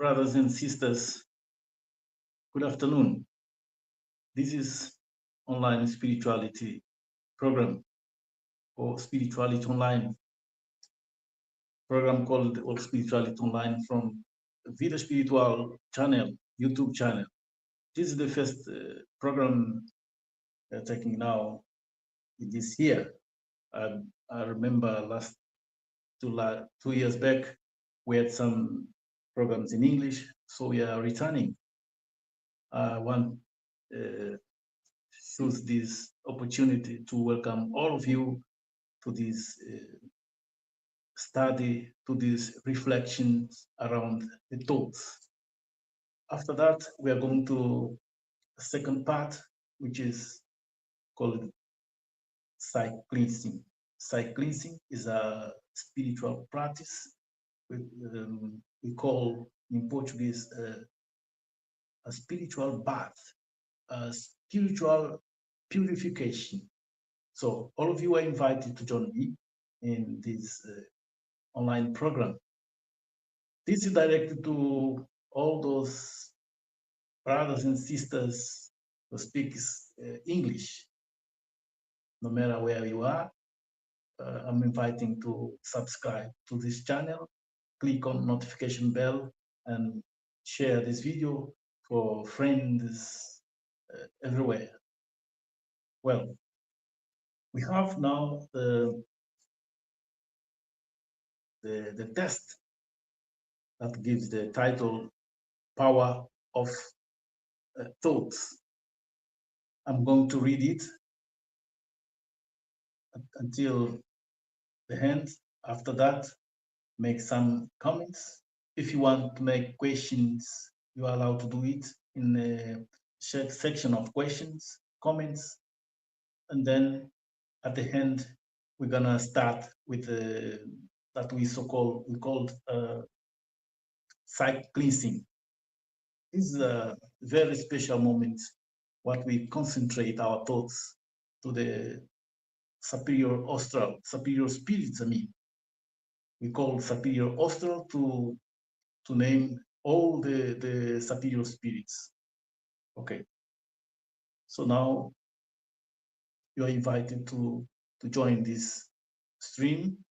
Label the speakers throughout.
Speaker 1: Brothers and sisters, good afternoon. This is online spirituality program or spirituality online program called or spirituality online from Vida Spiritual channel, YouTube channel. This is the first program taking now this year. I remember last 2 years back, we had some programs in English, so we are returning. I want choose this opportunity to welcome all of you to this study, to these reflections around the thoughts. After that, we are going to a second part, which is called psych cleansing. Psych cleansing is a spiritual practice we call in Portuguese a spiritual bath, a spiritual purification. So all of you are invited to join me in this online program. This is directed to all those brothers and sisters who speak English. No matter where you are, I'm inviting to subscribe to this channel, click on notification bell, and share this video for friends everywhere. Well, we have now the test that gives the title Power of Thoughts. I'm going to read it until the end. After that, make some comments. If you want to make questions, you are allowed to do it in the section of questions, comments, and then at the end, we're gonna start with that we called psych cleansing. This is a very special moment what we concentrate our thoughts to the superior astral, superior spirits, I mean. We call superior astral to name all the superior spirits. Okay. So now you are invited to join this stream.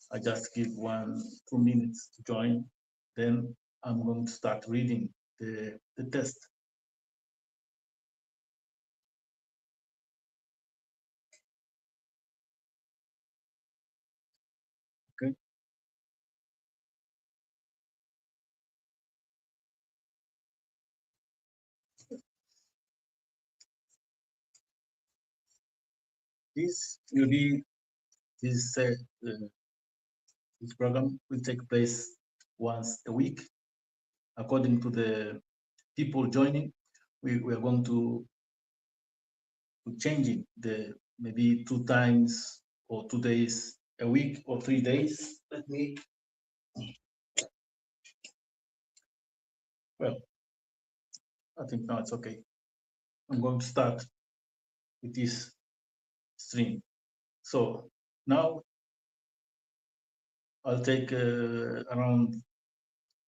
Speaker 1: I just give 2 minutes to join. Then I'm going to start reading the test. Okay. This will be this this program will take place once a week. According to the people joining, we are going to change it the maybe 2 times or 2 days a week or 3 days. Let me. Well, I think now it's okay. I'm going to start with this stream. So now I'll take around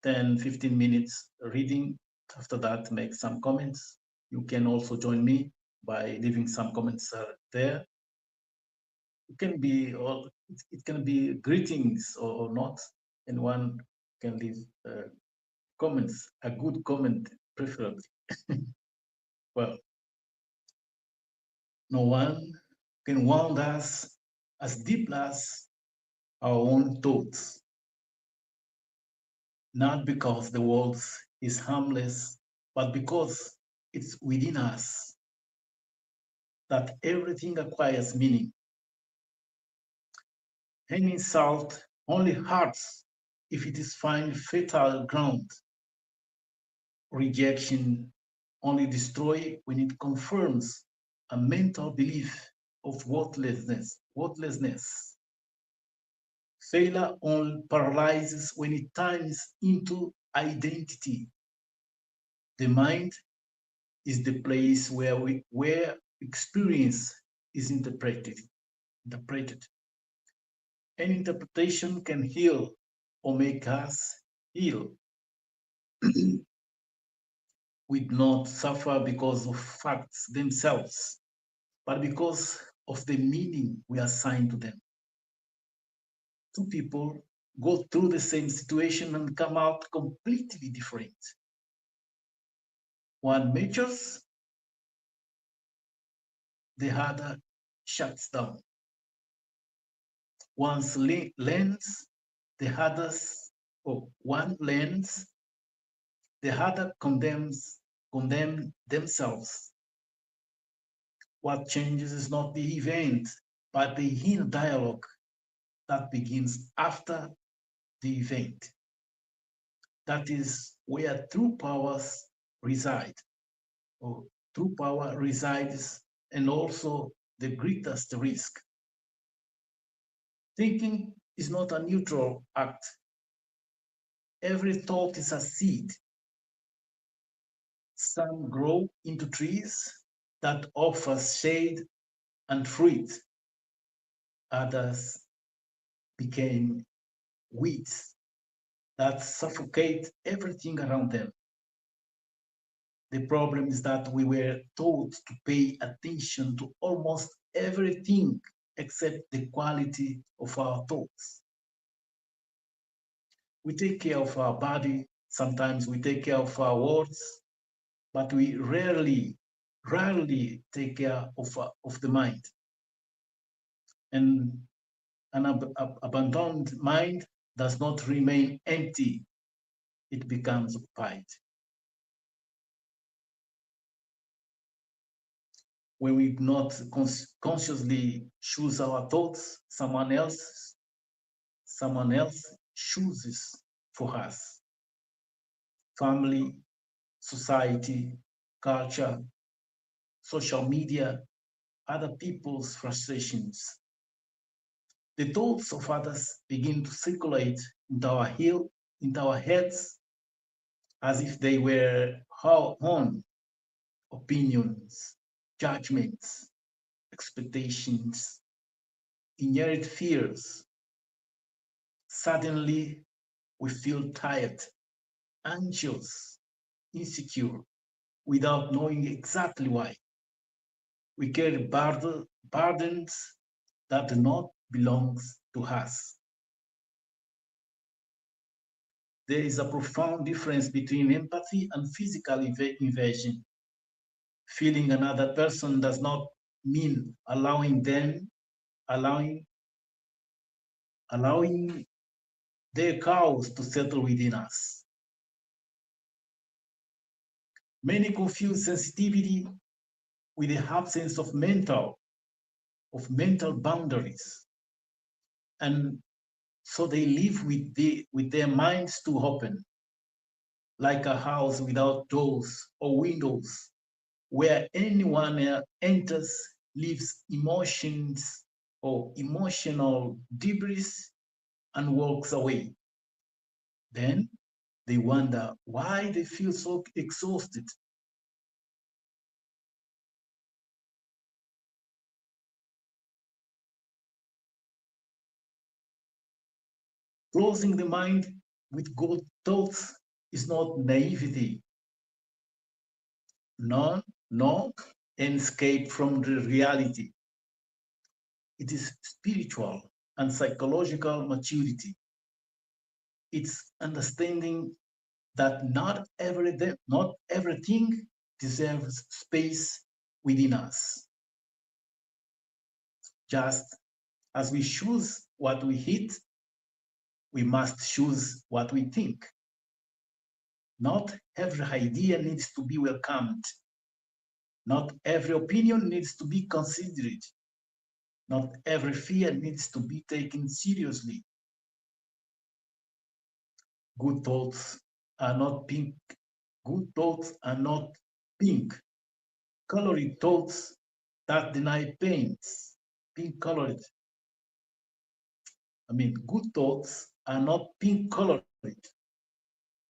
Speaker 1: 10-15 minutes reading. After that, make some comments. You can also join me by leaving some comments there. It can be it can be greetings or not. Anyone can leave comments, a good comment preferably. Well, no one can wound us as deep as our own thoughts, not because the world is harmless, but because it's within us that everything acquires meaning. Any insult only hurts if it is find fertile ground. Rejection only destroys when it confirms a mental belief of worthlessness. Failure only paralyzes when it turns into identity. The mind is the place where experience is interpreted. An interpretation can heal or make us ill. We do not suffer because of facts themselves, but because of the meaning we assign to them. Two people go through the same situation and come out completely different. One matures, the other shuts down. One's learns, the other's, or one learns, the other condemn themselves. What changes is not the event, but the inner dialogue that begins after the event. That is where true powers reside, or true power resides, and also the greatest risk. Thinking is not a neutral act. Every thought is a seed. Some grow into trees that offer shade and fruit. Others became weeds that suffocate everything around them. The problem is that we were taught to pay attention to almost everything except the quality of our thoughts. We take care of our body, sometimes we take care of our words, but we rarely take care of the mind. And an abandoned mind does not remain empty, it becomes occupied. When we do not consciously choose our thoughts, someone else chooses for us. Family, society, culture, social media, other people's frustrations. The thoughts of others begin to circulate into our heads as if they were our own opinions, judgments, expectations, inherent fears. Suddenly, we feel tired, anxious, insecure, without knowing exactly why. We carry burdens that do not belong to us. There is a profound difference between empathy and physical invasion. Feeling another person does not mean allowing, allowing their chaos to settle within us. Many confuse sensitivity with the absence of mental boundaries, and so they live with their minds too open, like a house without doors or windows, where anyone enters, leaves emotions or emotional debris, and walks away. Then they wonder why they feel so exhausted. Closing the mind with good thoughts is not naivety, no, an escape from the reality. It is spiritual and psychological maturity. It's understanding that not everything deserves space within us. Just as we choose what we eat, we must choose what we think. Not every idea needs to be welcomed. Not every opinion needs to be considered. Not every fear needs to be taken seriously. Good thoughts are not pink. Good thoughts are not pink. Colored thoughts that deny pains. Pink colored. Good thoughts are not pink colored.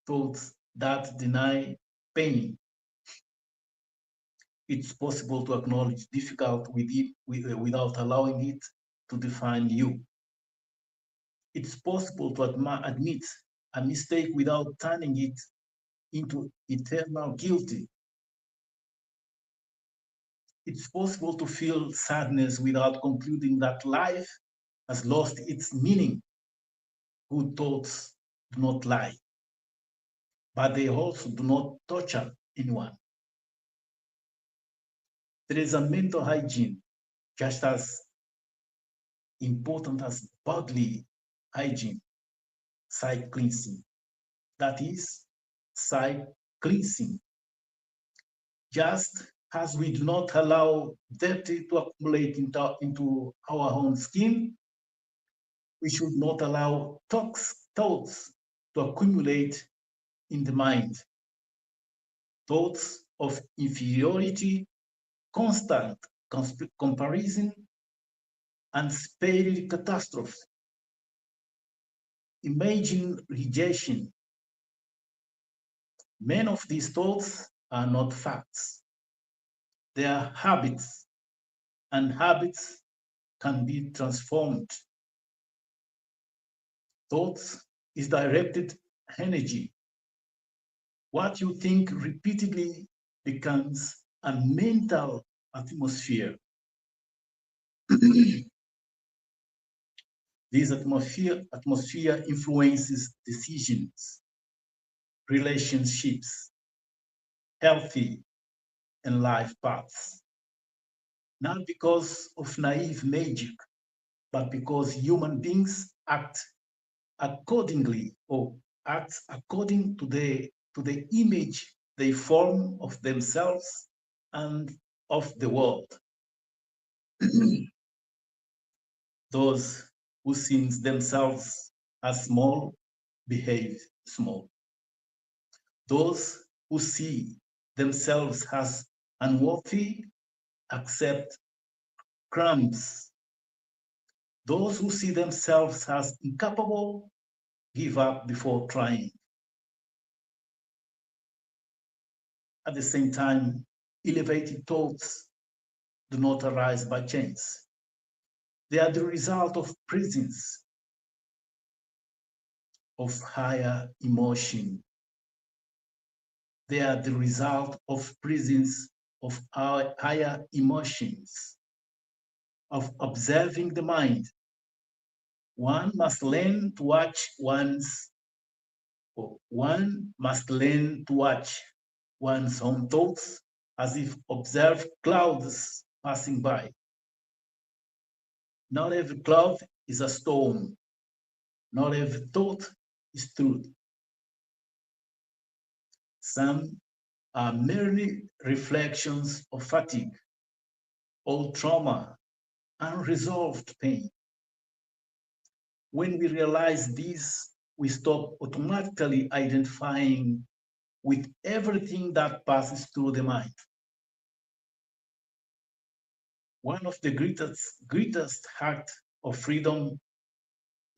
Speaker 1: Thoughts that deny pain. It's possible to acknowledge difficult without allowing it to define you. it's possible to admit a mistake without turning it into eternal guilty. It's possible to feel sadness without concluding that life has lost its meaning. Good thoughts do not lie, but they also do not torture anyone. There is a mental hygiene just as important as bodily hygiene, site cleansing. That is, site cleansing. Just as we do not allow dirty to accumulate into our own skin, we should not allow thoughts to accumulate in the mind. Thoughts of inferiority, constant comparison, and speedy catastrophe. Imagine rejection. Many of these thoughts are not facts. They are habits, and habits can be transformed. Thoughts is directed energy. What you think repeatedly becomes a mental atmosphere. This atmosphere influences decisions, relationships, healthy and life paths. Not because of naive magic, but because human beings act accordingly or act according to the image they form of themselves and of the world. Those who see themselves as small behave small. Those who see themselves as unworthy accept crumbs. Those who see themselves as incapable give up before trying. At the same time, elevated thoughts do not arise by chance. They are the result of presence of higher emotion. They are the result of presence of our higher emotions, of observing the mind. One must learn to watch one's own thoughts as if observe clouds passing by. Not every cloud is a storm. Not every thought is truth. Some are merely reflections of fatigue, old trauma, unresolved pain. When we realize this, we stop automatically identifying with everything that passes through the mind. One of the greatest acts of freedom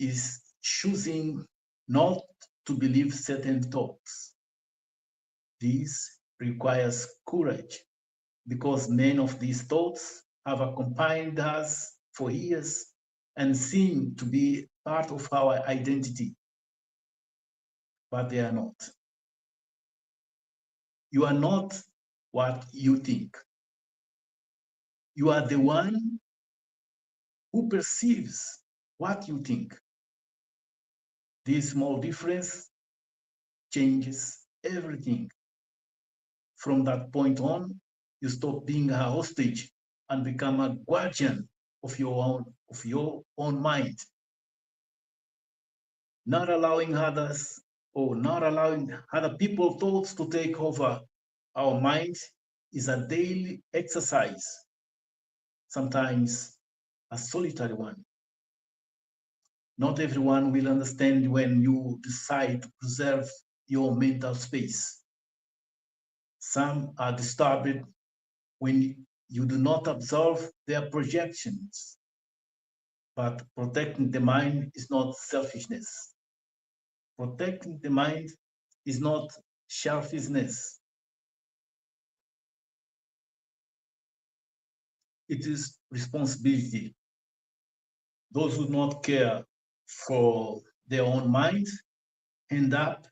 Speaker 1: is choosing not to believe certain thoughts. This requires courage because many of these thoughts have accompanied us for years and seem to be part of our identity, but they are not. You are not what you think. You are the one who perceives what you think. This small difference changes everything. From that point on, you stop being a hostage and become a guardian of your own mind. Not allowing others or not allowing other people's thoughts to take over our mind is a daily exercise, sometimes a solitary one. Not everyone will understand when you decide to preserve your mental space. Some are disturbed when you do not observe their projections. But protecting the mind is not selfishness. Protecting the mind is not selfishness. It is responsibility. Those who do not care for their own mind end up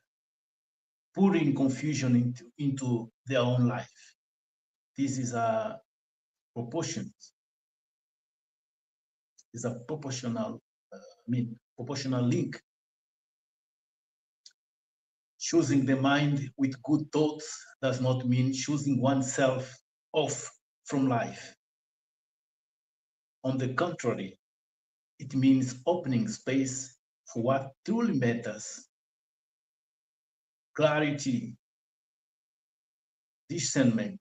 Speaker 1: putting confusion into their own life. This is a proportion, is a proportional, proportional link. Choosing the mind with good thoughts does not mean choosing oneself off from life. On the contrary, it means opening space for what truly matters. Clarity, discernment,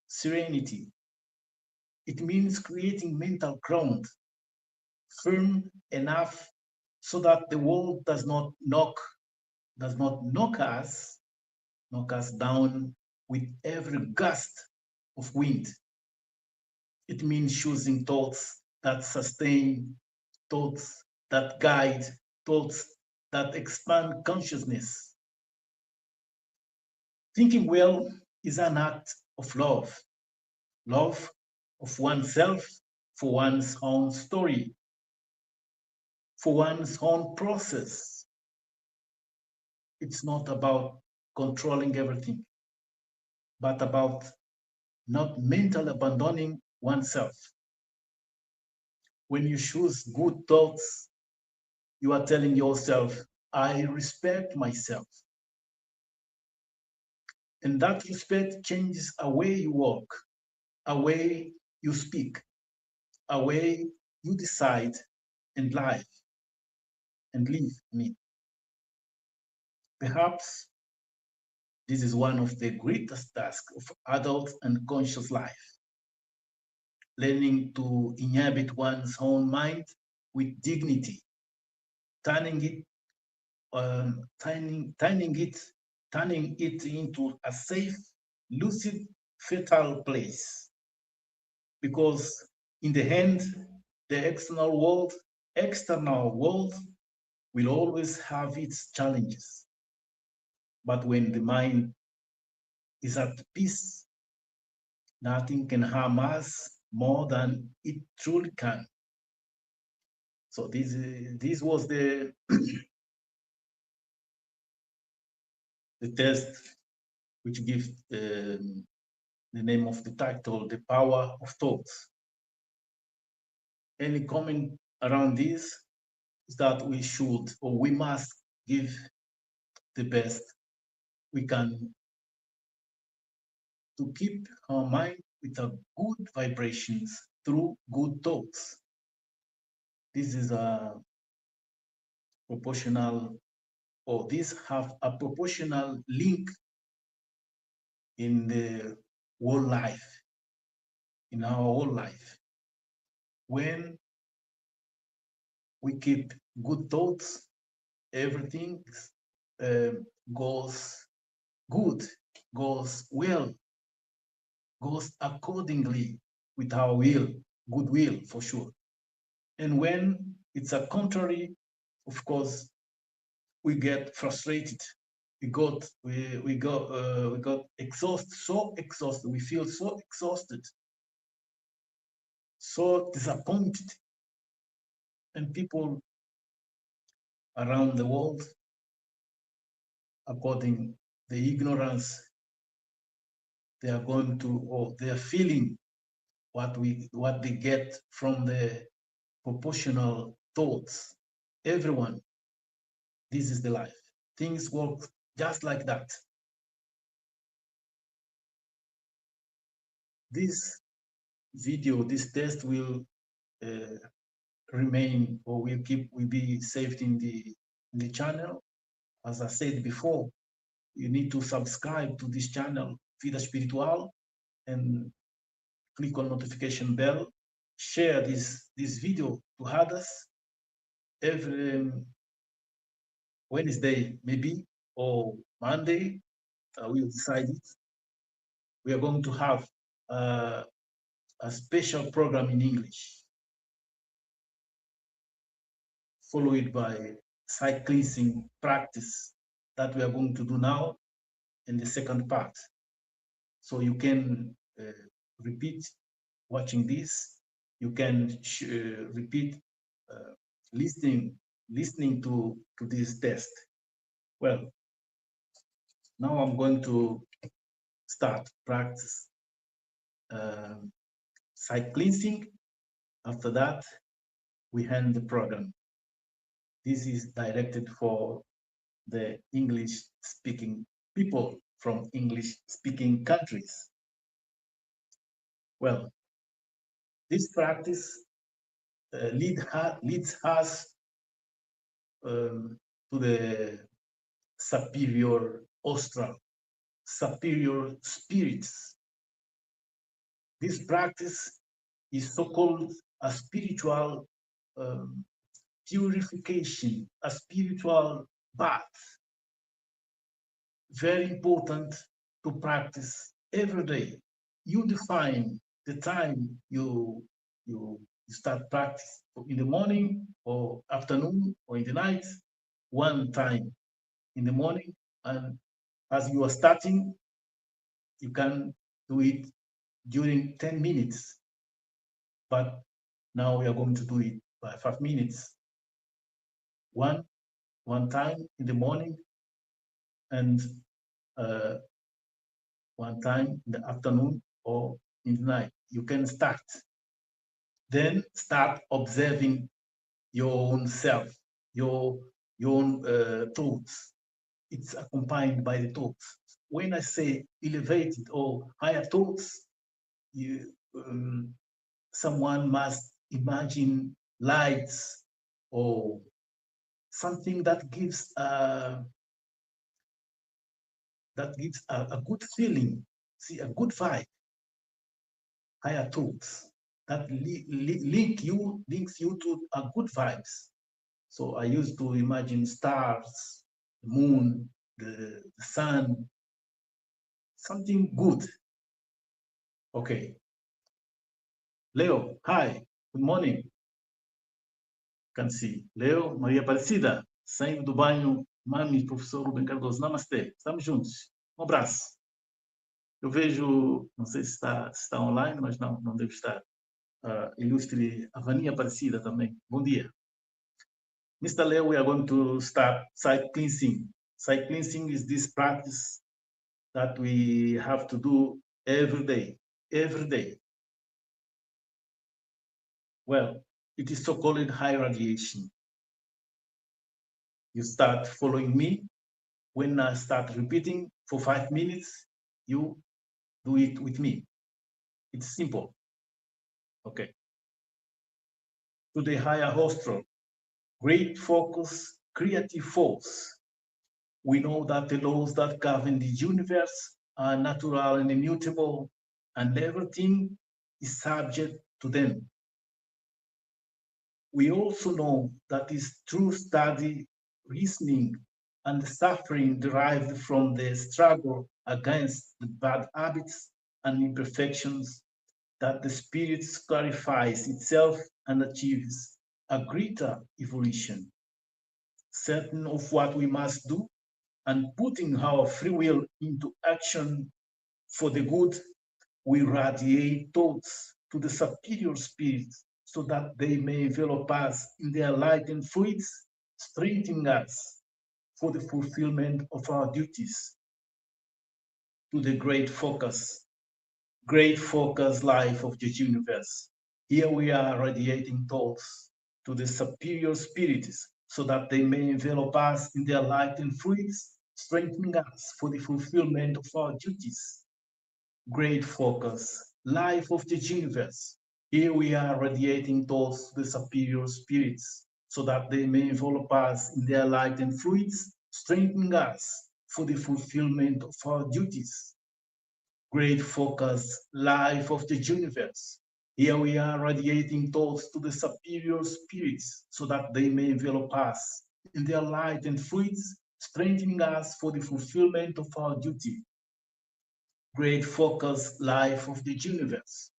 Speaker 1: serenity. It means creating mental ground firm enough so that the world does not knock us down with every gust of wind. It means choosing thoughts that sustain, thoughts that guide, thoughts that expand consciousness. Thinking well is an act of love, love of oneself, for one's own story, for one's own process. It's not about controlling everything, but about not mentally abandoning oneself. When you choose good thoughts, you are telling yourself, I respect myself. And that respect changes a way you walk, a way you speak, a way you decide and live and live. Perhaps this is one of the greatest tasks of adult and conscious life, learning to inhabit one's own mind with dignity, turning it, turning it into a safe, lucid, fertile place. Because in the end, the external world will always have its challenges. But when the mind is at peace, nothing can harm us more than it truly can. So this was the the test which gives the name of the title, The Power of Thoughts. Any comment around this is that we should or we must give the best we can to keep our mind with a good vibrations through good thoughts. This is a proportional, or these have a proportional link in the whole life, in our whole life. When we keep good thoughts, everything goes good, goes well, goes accordingly with our will, goodwill for sure. And when it's a contrary, of course, we get frustrated. We got exhausted, so exhausted. We feel so exhausted, so disappointed. And people around the world, according the ignorance, they are going to, or they are feeling what they get from the proportional thoughts. Everyone, this is the life. Things work just like that. This video, this test will remain, or will be saved in the channel. As I said before, you need to subscribe to this channel, Vida Espiritual, and click on notification bell. Share this video to others every Wednesday, maybe, or Monday. We'll decide it. We are going to have a special program in English, followed by cycling practice that we are going to do now in the second part. So you can repeat watching this. You can repeat listening to this test. Well, now I'm going to start practice site cleansing. After that, we hand the program. This is directed for the English-speaking people from English-speaking countries. Well, this practice leads us to the superior astral, superior spirits. This practice is so-called a spiritual purification, a spiritual bath. Very important to practice every day. You define the time you start practice in the morning or afternoon or in the night. One time in the morning, and as you are starting, you can do it during 10 minutes. But now we are going to do it by 5 minutes. One time in the morning and one time in the afternoon or in the night. You can start. Then start observing your own self, your own thoughts. It's accompanied by the thoughts. When I say elevated or higher thoughts, someone must imagine lights or something that gives a good feeling, see, a good vibe. Higher thoughts that links you to a good vibes. So I used to imagine stars, the moon, the sun, something good. Okay. Leo, hi, good morning. Can see. Leo, Maria Aparecida, saindo do banho, mami, professor Rubem Cardoso, namastê, estamos juntos. Um abraço. Eu vejo, não sei se está online, mas não deve estar. Ilustre Avania Aparecida também. Bom dia. Mr. Leo, we are going to start site cleansing. Site cleansing is this practice that we have to do every day. Well, it is so-called high radiation. You start following me. When I start repeating for 5 minutes, you do it with me. It's simple. Okay. To the higher astral, great focus, creative force. We know that the laws that govern the universe are natural and immutable, and everything is subject to them. We also know that is true study, reasoning, and suffering derived from the struggle against the bad habits and imperfections that the spirit clarifies itself and achieves a greater evolution. Certain of what we must do and putting our free will into action for the good, we radiate thoughts to the superior spirits so that they may envelop us in their light and fluids, strengthening us for the fulfillment of our duties. To the great focus life of the universe. Here we are radiating thoughts to the superior spirits so that they may envelop us in their light and fluids, strengthening us for the fulfillment of our duties. Great focus, life of the universe. Here we are radiating thoughts to the superior spirits so that they may envelop us in their light and fluids, strengthening us for the fulfillment of our duties. Great focus, life of the universe. Here we are radiating thoughts to the superior spirits so that they may envelop us in their light and fluids, strengthening us for the fulfillment of our duty. Great focus, life of the universe.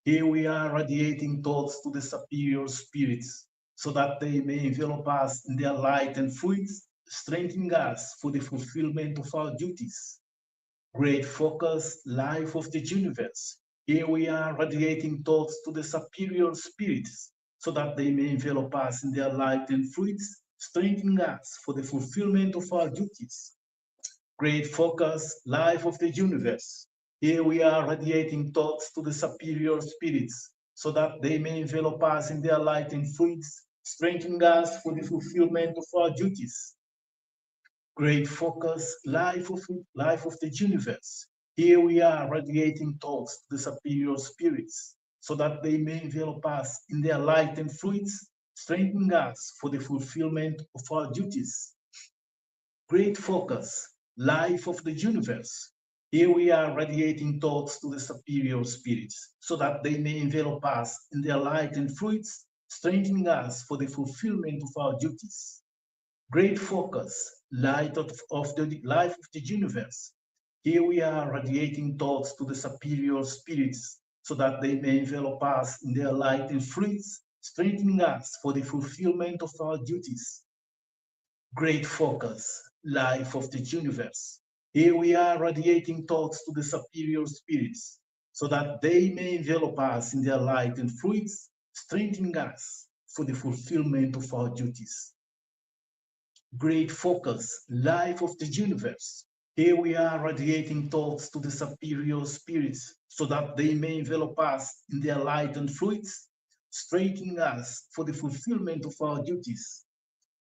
Speaker 1: Here we are radiating thoughts to the superior spirits so that they may envelop us in their light and fluids, strengthening us for the fulfillment of our duties. Great focus, life of the universe. Here we are radiating thoughts to the superior spirits so that they may envelop us in their light and fruits, strengthening us for the fulfillment of our duties. Great focus, life of the universe. Here we are radiating thoughts to the superior spirits, so that they may envelop us in their light and fruits, strengthening us for the fulfillment of our duties. Great focus, life of the universe. Here we are radiating thoughts to the superior spirits, so that they may envelop us in their light and fruits, strengthening us for the fulfillment of our duties. Great focus, life of the universe. Here we are radiating thoughts to the superior spirits, so that they may envelop us in their light and fruits, strengthening us for the fulfillment of our duties. Great focus, of the life of the universe. Here we are radiating thoughts to the superior spirits, so that they may envelop us in their light and fruits, strengthening us for the fulfillment of our duties. Great focus, life of the universe. Here we are radiating thoughts to the superior spirits, so that they may envelop us in their light and fruits, strengthening us for the fulfillment of our duties. Great focus, life of the universe. Here we are radiating thoughts to the superior spirits, so that they may envelop us in their light and fruits, strengthening us for the fulfillment of our duties.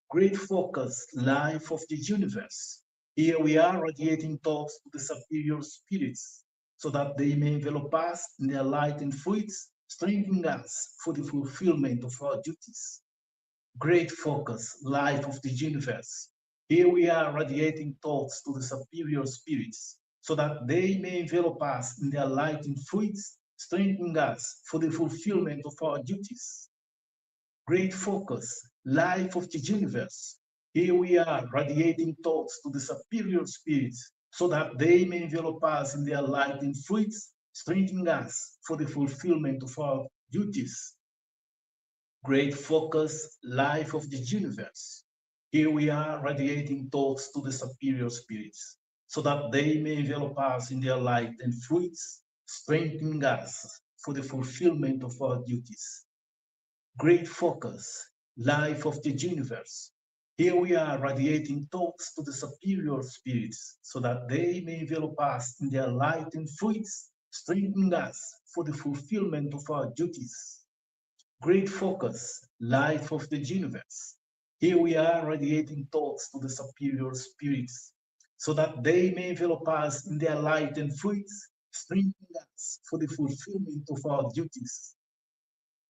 Speaker 1: Great focus, life of the universe. Here we are radiating thoughts to the superior spirits, so that they may envelop us in their light and fruits, strengthening us for the fulfillment of our duties. Great focus, life of the universe. Here we are radiating thoughts to the superior spirits, so that they may envelop us in their light and fruits, strengthening us for the fulfillment of our duties. Great focus, life of the universe. Here we are radiating thoughts to the superior spirits, so that they may envelop us in their light and fruits, strengthening us for the fulfillment of our duties. Great focus, life of the universe. Here we are radiating thoughts to the superior spirits, so that they may envelop us in their light and fruits, strengthening us for the fulfillment of our duties. Great focus, life of the universe. Here we are radiating thoughts to the superior spirits, so that they may envelop us in their light and fruits, strengthening us for the fulfillment of our duties. Great focus, life of the universe. Here we are radiating thoughts to the superior spirits, so that they may envelop us in their light and fruits, strengthening us for the fulfillment of our duties.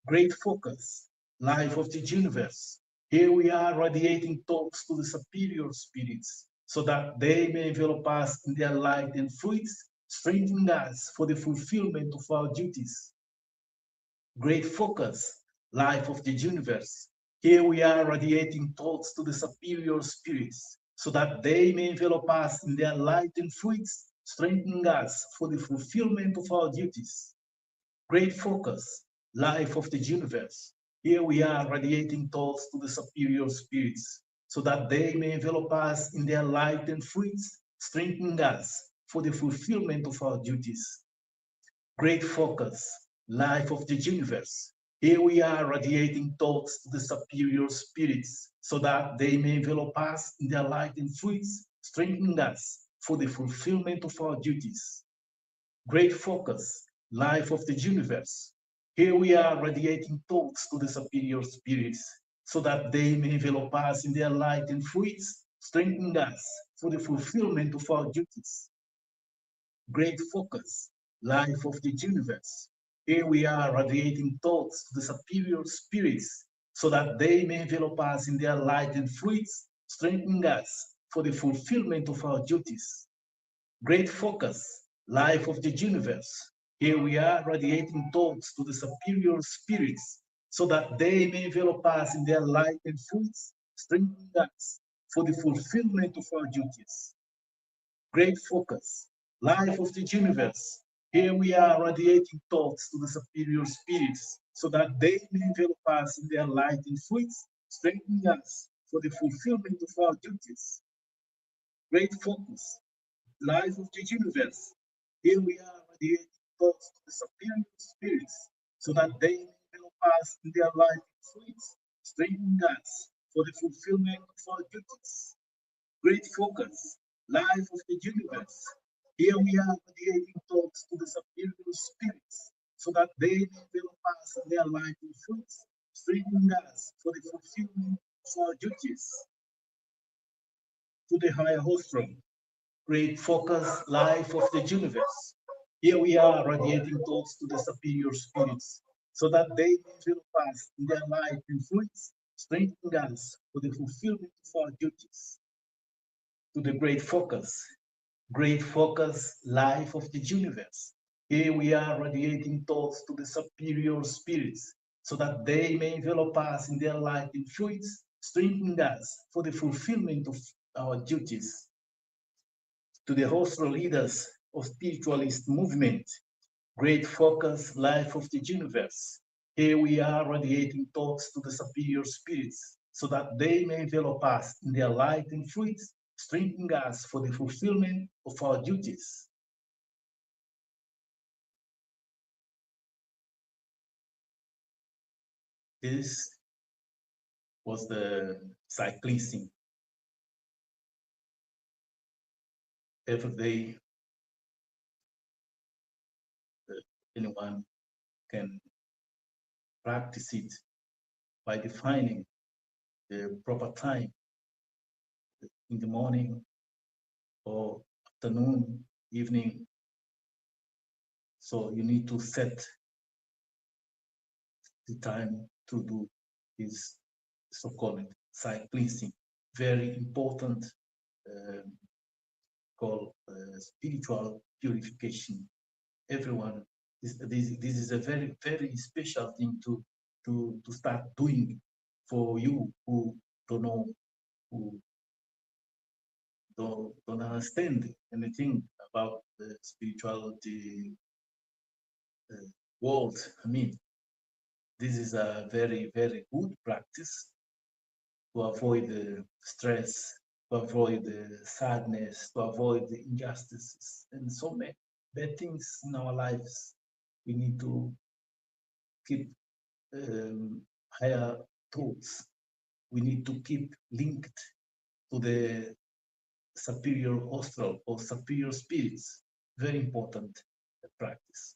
Speaker 1: Great focus, life of the universe. Here we are radiating thoughts to the superior spirits, so that they may envelop us in their light and fruits, strengthening us for the fulfillment of our duties. Great focus, life of the universe. Here we are radiating thoughts to the superior spirits, so that they may envelop us in their light and fruits, strengthening us for the fulfillment of our duties. Great focus, life of the universe. Here we are radiating thoughts to the superior spirits, so that they may envelop us in their light and fruits, strengthening us for the fulfillment of our duties. Great focus, life of the universe. Here we are radiating thoughts to the superior spirits, so that they may envelop us in their light and fruits, strengthening us for the fulfillment of our duties. Great focus, life of the universe. Here we are radiating thoughts to the superior spirits, so that they may envelop us in their light and fruits, strengthening us for the fulfillment of our duties. Great focus, life of the universe. Here we are radiating thoughts to the superior spirits, so that they may envelop us in their light and fruits, strengthening us for the fulfillment of our duties. Great focus, life of the universe. Here we are radiating thoughts to the superior spirits, so that they may envelop us in their light and fruits, strengthening us for the fulfillment of our duties. Great focus, life of the universe. Here we are radiating thoughts to the superior spirits, so that they may envelop us in their light and fruits, strengthening us for the fulfillment of our duties. Great focus, life of the universe. Here we are radiating thoughts to the superior spirits, so that they may envelop us in their light and influence, strengthening us for the fulfillment of our duties. Great focus, life of the universe. Here we are mediating thoughts to the superior spirits so that they may develop us in their life influence, strengthening us for the fulfillment of our duties. To the higher hostrum, great focus, life of the universe. Here we are radiating thoughts to the superior spirits so that they may develop us in their life influence, strengthening us for the fulfillment of our duties. To the great focus, life of the universe. Here we are radiating thoughts to the superior spirits so that they may envelop us in their light influence, strengthening us for the fulfillment of our duties. To the hostile leaders of spiritualist movement, great focus, life of the universe. Here we are radiating thoughts to the superior spirits so that they may envelop us in their light and fruits, strengthening us for the fulfillment of our duties. This was the side cleansing. Every day, anyone can practice it by defining the proper time in the morning or afternoon, evening. So you need to set the time to do this so-called side cleansing. Very important called spiritual purification. Everyone, this is a very, very special thing to start doing for you who don't know, who don't understand anything about the spirituality world. I mean, this is a very, very good practice to avoid the stress, to avoid the sadness, to avoid the injustices, and so many bad things in our lives. We need to keep higher thoughts. We need to keep linked to the superior astral or superior spirits. Very important practice.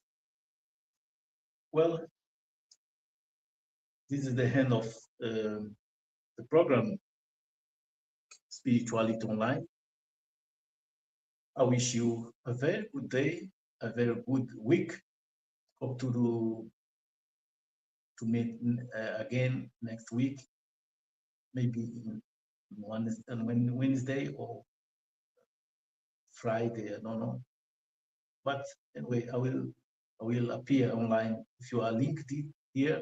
Speaker 1: Well, this is the end of the program Spirituality Online. I wish you a very good day, a very good week. Hope to meet again next week, maybe on Wednesday or Friday. I don't know. But anyway, I will appear online. If you are linked here,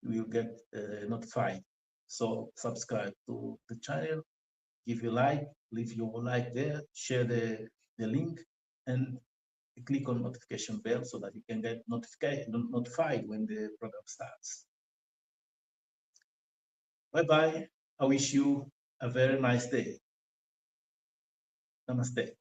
Speaker 1: you will get notified. So subscribe to the channel, give a like, leave your like there, share the link, and click on notification bell so that you can get notified when the program starts. Bye-bye. I wish you a very nice day. Namaste.